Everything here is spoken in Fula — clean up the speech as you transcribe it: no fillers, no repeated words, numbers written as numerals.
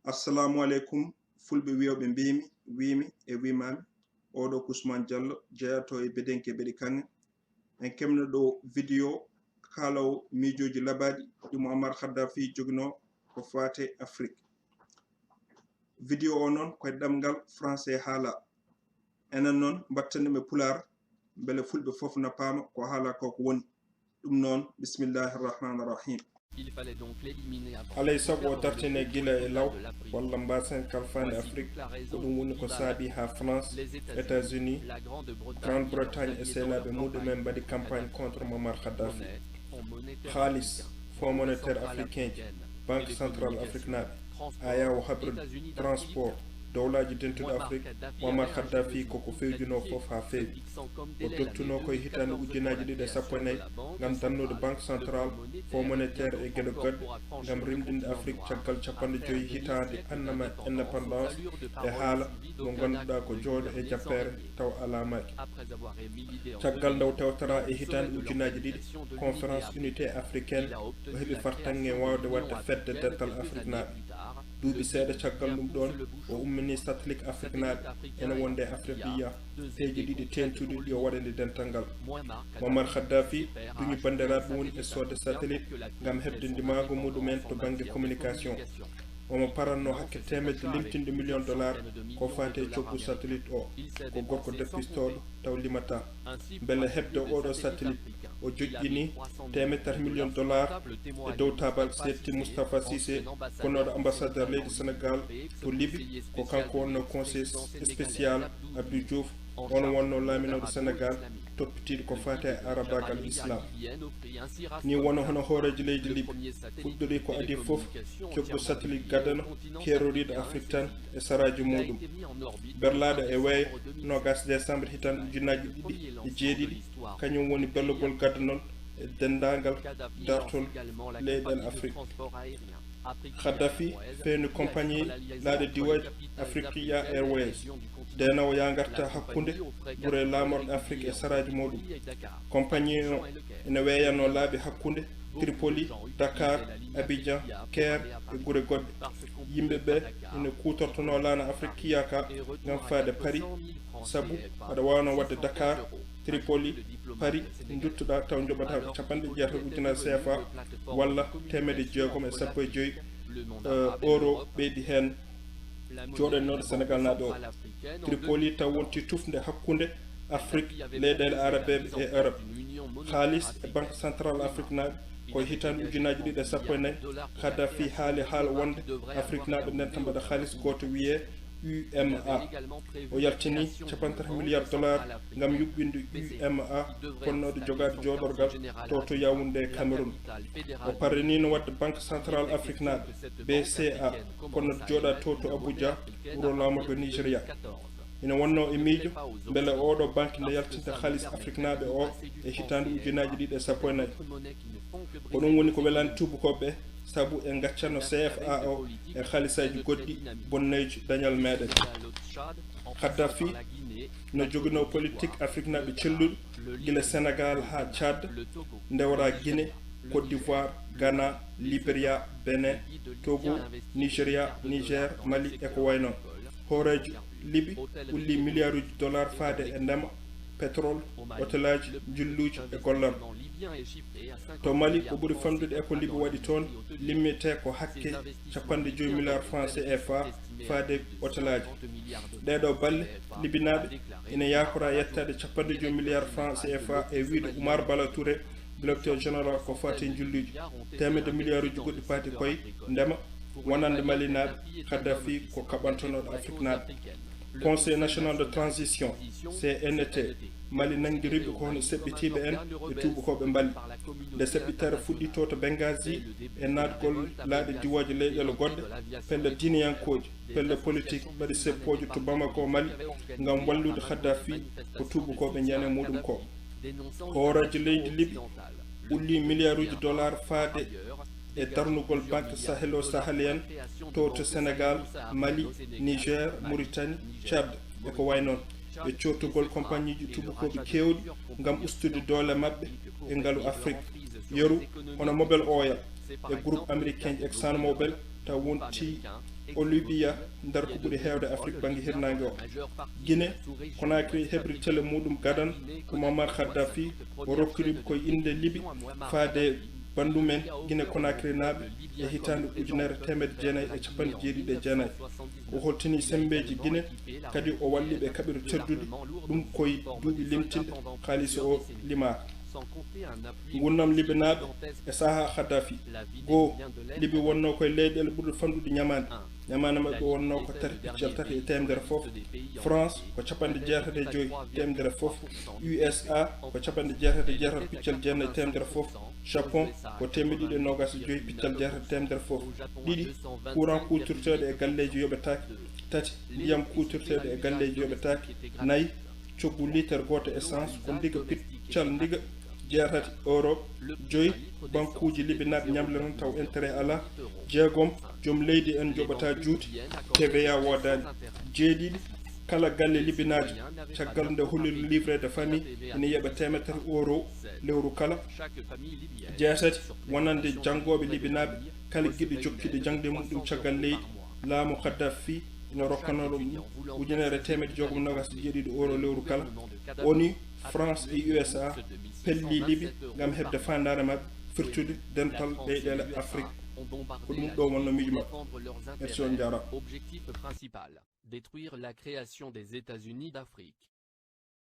Assalamu alaikum fulbe wiyobe mbimi wimi e wimami odo Ousmane Diallo jeyato e bedenke bedi kange en kemno do video kalaw mijoji labadi di Muammar Gaddafi jogino ko fate Afrique video o non ko damgal français hala enen non battane me pular bele fulbe fof na pama ko hala ko woni dum non bismillahir rahmanir rahim. Il fallait donc l'éliminer avant. alay sago dartine gila e law walla mbasen kalfande Afrique ko dum woni ko saabi ha France, États-Unis, Grande-Bretagne et seelaɓe muɗumen mbaɗi campagne contre Muammar Gaddafi. Khalis Fonds monétaire africain ji Banque centrale africaine aya o habre transport dowlaji dentuɗo Afrique Muammar Gaddafi koko fewjuno fof ha feewi o dottuno koye hitande ujunnaji ɗiɗi e sappo e nayyi gam dannude banque centrale Fonds monétaire e gueɗe goɗɗe gam rimdinde Afrique caggal capanɗe joyyi hitande annama indépendance e haala mo ganduɗa ko jooɗo e jappere taw alamaki caggal ndaw tewtara e hitande ujunnaji ɗiɗi conférence unité africaine o heeɓi fartange wawde wadde fedde dental Afrique naaɓe duuɓi seeɗa caggal ɗum ɗon o ummini satellite Afrique naaɓe ene wonde Afribiya peeji ɗiɗi tentuɗi ɗi o waɗande dental ngal Muammar Gaddafi duñi bandiraɓe woni e sodde satellite gam heɓde ndimago muɗumen to banggue communication omo paranno hakke temedde limtinde million dollar ko fate coggu satellite o ko gorko deppistoɗo taw limata beele hebde oɗo satellite o joƴƴini $3 million e dow tabal setti Moustapha Cissé konoɗo ambassadeur leydi Sénégal to Libye ko kanko wonno conseil spécial Abdou Diouf on wonno laaminoɗo Sénégal toppitiɗo ko fate arabagal islam ni wona hono hooreji leydi Libye fuɗɗori ko adi fof coggu satellite gadano keroriɗo Afrique tan e saraji muɗum berlaɗo e weeyo 20 décembre hitande ujunnaji ɗiɗi e jeeɗiɗi kañum woni bellugol gadanol e dendagal dartol leyɗel Afrique. Gaddafi feewni compagnie laaɗe diwaji Afriqiya Airways denowo yangarta hakkunde ɓuure laamorɗo Afrique e saraji muɗum compagnie o ene weeyanno laaɓi hakkunde Tripoli, Dakar, Abidjan, Caire e guure goɗɗe yimɓe ɓe ene kutortono laana Afriqiya ka gam faade Paris sabu aɗa wawno wadde Dakar, Tripoli, Paris duttuɗa taw joɓata capanɗe jeetato ujunnaje CFA walla €165 euro ɓeydi hen joɗennoɗo Sénégal naaɓe o Tripoli taw wonti tufde hakkunde Afrique leyɗele arabeɓe e Europe Khalis e Banque centrale Afrique naaɓe koye hitande ujunnaji ɗiɗi e sappo e nayyi Gaddafi haali haala wonde Afrique naaɓe nden tan mbaɗa haalis goto wiye UMA o yaltini $3 milliard gam yuɓɓinde UMA konnoɗo jogade joɗorgal to Yaoundé e Cameroun o parrenino wadde Banque centrale Afrique naaɓe BCA konnoɗo joɗa to Abuja wuro lamorgo Nigéria ina wonno e miijo beele oɗo banque nde yaltinta haalis Afrique naaɓe o e hitande ujunnaji ɗiɗi e sappo e nayyi ko ɗum woni ko welani tubakoɓe sabu en gaccano CFA o e haalisaji goɗɗi bonneji dañal meɗen Gaddafi no joguino politique Afrique naaɓe celluɗo gila Sénégal ha Tchad ndewra Guinée, Côte d'Ivoire, Ghana, Libéria, Bénin, Togo, Nigéria, Niger, Mali e ko way noon hoorejo Libye ulli milliarduji dollars faade e ndema pétrole hôtelaji julluji e gollam to Mali ko ɓuri famdude e ko Libye waɗi toon limmete ko hakke $50 milliards francs CFA faade hôtelaji ɗeɗo balle libinaɓe ina yakora yettade $50 milliards francs CFA e wiide Oumar Bala Touré directeur général ko fate julluji $100 milliards goɗɗi paati koye ndema wonande Mali naaɓe Gaddafi ko kaɓantonoɗo Afrique naaɓe Conseil national de transition CNT Mali nanguiriɓe ko hono seɓɓitiɓe en e tubakoɓe mballi nde seɓɓitere fuɗɗi to Benghazi e natgol laaɓe diwoje leyɗele goɗɗe pelle diniyankoji pelle politique mbaɗi seppoje to Bamako Mali gam wallude Gaddafi ko tubakoɓe ñane muɗum ko hoorejo leydi Libye ulli milliarduji dollars faade e darnugol banque sahelo-sahalienne to Sénégal, Mali, Niger, Mauritanie, Tchad e ko way noon e cottugol compagnie ji tubakoɓe kewɗi gam ustude doole mabɓe e ngalu Afrique yeru hono Mobil Oil e groupe américain ExxonMobil taw wonti o Libya ndar ko ɓuri heewde Afrique bangi hirnaange o Guinée Conakry heɓri tele muɗum gadan ko Muammar Kadhafi o rokkiriɓe koye inde Libi faade bandu men Guinée Conakry naaɓe e hitande 1979 o holtini sembeji Guinée kadi o walliɓe kaɓiri teddude ɗum koye duuɓi limtinde haalisi o limaka gurnam Libi naaɓe e saha Kadhafi goo Libi wonno koye leyɗele ɓurɗe fanɗude ñamande maɓɓe wonno ko 3,3 temedere fof France ko 65 temedere fof USA ko 68,9 temedere fof Japon ko 225 temedere fof ɗiɗi courant kutorteɗo e galleji yoɓetake tati ndiyam kutorteɗo e galleji yoɓetake nayi coggu litre goto essence ko ndiga piccal ndiga jeetati Europe joyi bankuji Libi naaɓe ñamliron taw intérêt ala jeegom joom leydi en joɓata juuti TVA wodani jeeɗiɗi kala galle libinajo caggal nde holiri livret de famille ene yeɓa €1 lewru kala jeetati wonande janggoɓe libinaɓe kala guiɗo jokkiɗe jangde muɗum caggal leydi laamu Kadhafi ina rokkano ɗum €127 lewru kala oni France et USA pelli Libi ngam hebde fandare mabɓe firtude dental leyɗele Afrique ko ɗum ɗo wonno miijo maɓɓe. Merci on jarama. Objectif principal, détruire la création des États-Unis d'Afrique.